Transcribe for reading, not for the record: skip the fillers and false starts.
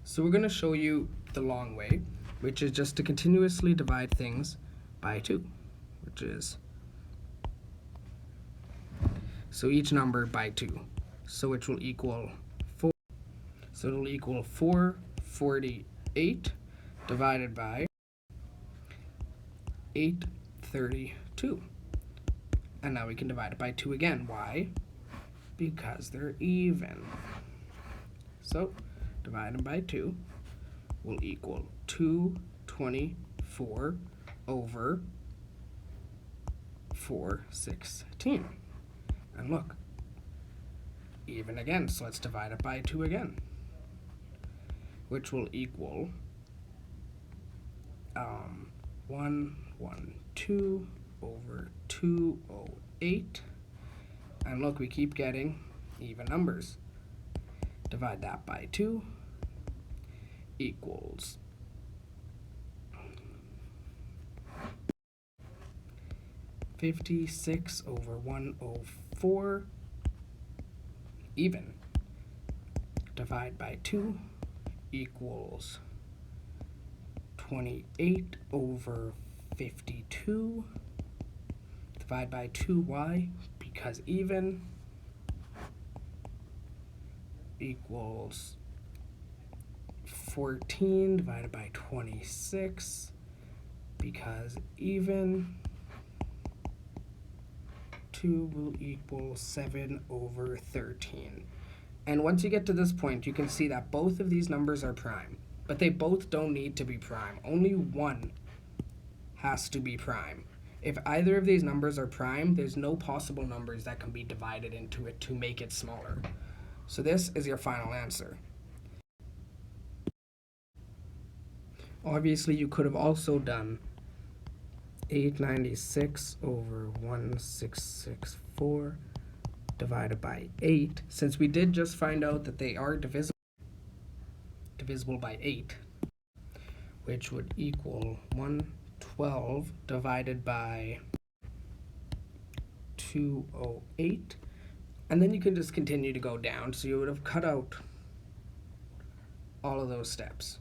So we're going to show you the long way, which is just to continuously divide things by 2, which is, so each number by 2. So which will equal 4. So it'll equal 448 divided by 832. And now we can divide it by 2 again. Why? Because they're even. So divide them by 2 will equal 224 over 416. And look, even again. So let's divide it by 2 again, which will equal 112 over 208. And look, we keep getting even numbers. Divide that by 2 equals 56 over 104. Even. Divide by 2 equals 28 over 52. Divide by 2, why? Because even equals 14 divided by 26, because even 2 will equal 7 over 13. And once you get to this point, you can see that both of these numbers are prime, but they both don't need to be prime. Only one has to be prime. If either of these numbers are prime, there's no possible numbers that can be divided into it to make it smaller. So this is your final answer. Obviously, you could have also done 896 over 1664 divided by 8. Since we did just find out that they are divisible by 8, which would equal 112 divided by 208. And then you can just continue to go down. So you would have cut out all of those steps.